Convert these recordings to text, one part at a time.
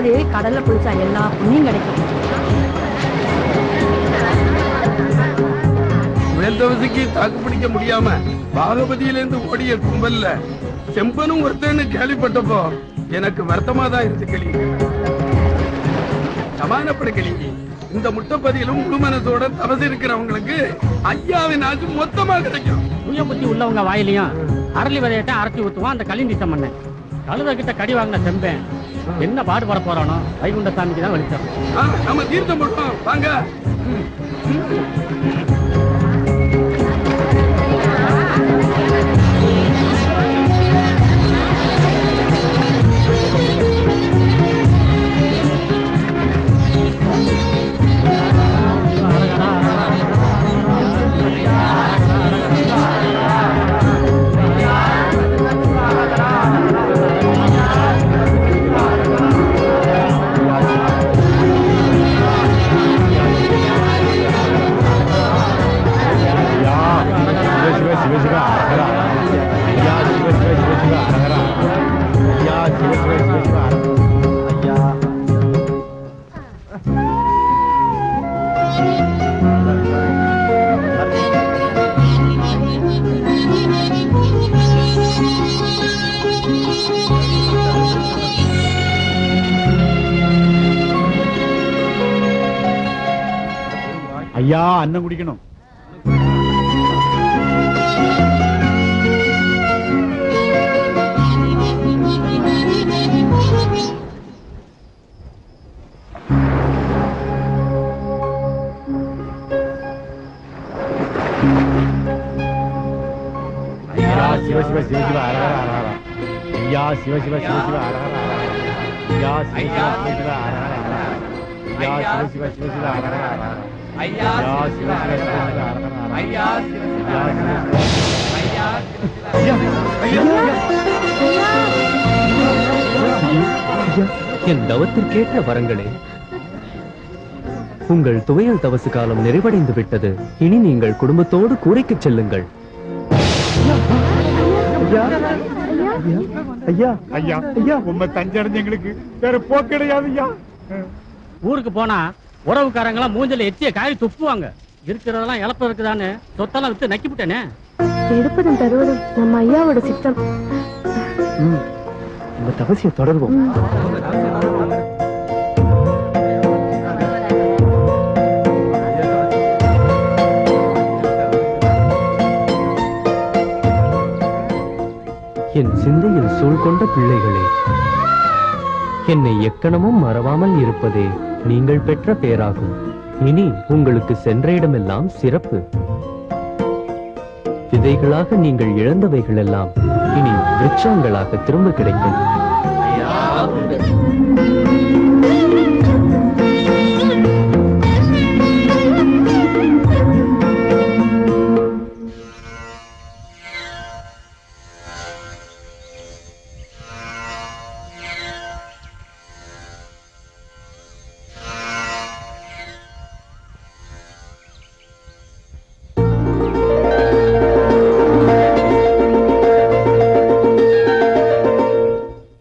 சொல்லுவது கடல்ல குளிச்சா எல்லா புண்ணியம் கிடைக்கும். வேந்தவசிக்கு தாக்கு பிடிக்க முடியாம பாகவதியிலிருந்து ஓடிய கும்பல்ல செம்பனும் ஒருத்தன்னு கேள்விப்பட்டப்போ எனக்கு வருத்தமா தான் இருந்து கிளி. சமாதானப்பட கிளி. இந்த முட்டைப்பதியிலும் முழு மனசோட தவசு இருக்கிறவங்களுக்கு ஐயாவின் ஆச்சு மொத்தமா கிடைக்கும். சுய புத்தி உள்ளவங்க வாயிலையும் அரளி விதையட்ட அரைச்சி ஊத்துவான் அந்த களிந்தி சம்மண்ண. கழுத கிட்ட கடி வாங்கின செம்பேன் என்ன பாடுபட போறானோ வைகுண்ட சாமிக்கு தான் வெளிச்சம். நம்ம தீர்த்தம் போடுவோம் வாங்க. ஐயா அன்னம் குடிக்கணும். சிவ சிவ சிவ சிவ ஹர ஹர ஹர. ஐயா சிவ சிவ சிவ சிவ ஹர ஹர ஹர. ஐயா சிவ சிவ சிவ ஹர ஹர ஹர. ஐயா சிவ சிவ சிவ சிவ ஹர ஹர ஹர. ஐயா சிவ சிவ சிவ சிவ ஹர ஹர ஹர. ஐயா சிவ என் தவத்திற்கேற்ற வரங்களே, உங்கள் துவையல் தவசு காலம் நிறைவடைந்து விட்டது. இனி நீங்கள் குடும்பத்தோடு கூரைக்கு செல்லுங்கள். ஐயா ஐயா ஐயா உண்மை தஞ்சடைஞ்சு எங்களுக்கு வேற போக்கு கிடையாது ஐயா. ஊருக்கு போனா உறவுக்காரங்களாம் மூஞ்சல எச்சிய காய் துப்புவாங்க. இருக்கிறதெல்லாம் இழப்பு இருக்குதான்னு சொத்தெல்லாம் வித்து நக்கி விட்டேனே. எடுப்பதும் தருவதும் நம்ம ஐயாவோட சித்தம். இந்த தவசியை தொடர்வோம். என் சிந்தையில் சூழ் கொண்ட பிள்ளைகளே, என்னை எக்கணமும் மறவாமல் இருப்பதே நீங்கள் பெற்ற பேராகும். இனி உங்களுக்கு சென்ற இடமெல்லாம் சிறப்பு. விதைகளாக நீங்கள் இழந்தவைகள் எல்லாம் இனி விருட்சங்களாக திரும்ப கிடைக்கும்.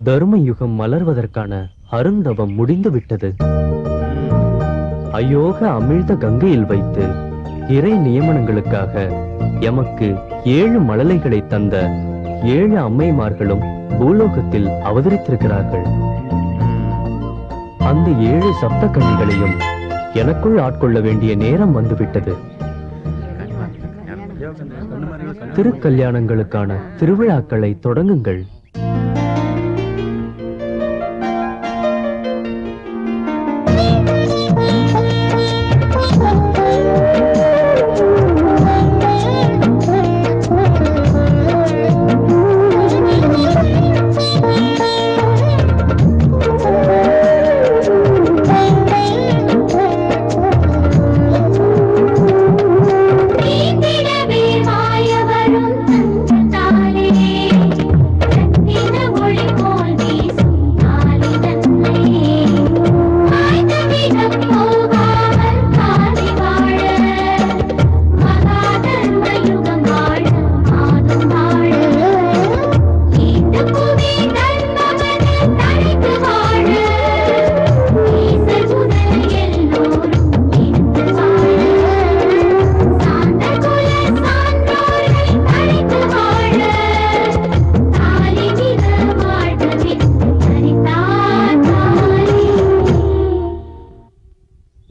தர்ம யுகம் மலர்வதற்கான அருந்தவம் முடிந்து விட்டது. அயோக அமிழ்த கங்கையில் வைத்து இறை நியமனங்களுக்காக எமக்கு 7 மழலைகளை தந்த 7 அம்மைமார்களும் பூலோகத்தில் அவதரித்திருக்கிறார்கள். அந்த 7 சப்த கன்னிகளையும் எனக்குள் ஆட்கொள்ள வேண்டிய நேரம் வந்துவிட்டது. திருக்கல்யாணங்களுக்கான திருவிழாக்களை தொடங்குங்கள்.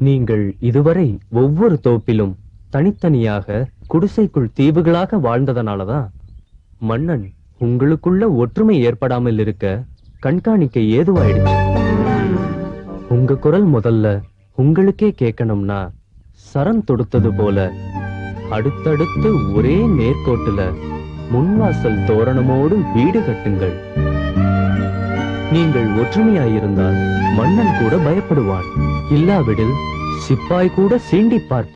நீங்கள் இதுவரை ஒவ்வொரு தோப்பிலும் தனித்தனியாக குடிசைக்குள் தீவுகளாக வாழ்ந்ததனாலதான் மன்னன் உங்களுக்குள்ள ஒற்றுமை ஏற்படாமல் இருக்க கண்காணிக்க ஏதுவாயிடுச்சு. உங்க குரல் முதல்ல உங்களுக்கே கேட்கணும்னா சரம் தொடுத்தது போல அடுத்தடுத்து ஒரே நேர்கோட்டுல முன்வாசல் தோரணமோடு வீடு கட்டுங்கள். நீங்கள் ஒற்றுமையாயிருந்தால் மன்னன் கூட பயப்படுவான். இல்லாவிடில் சிப்பாய் கூட சீண்டிப்பார்.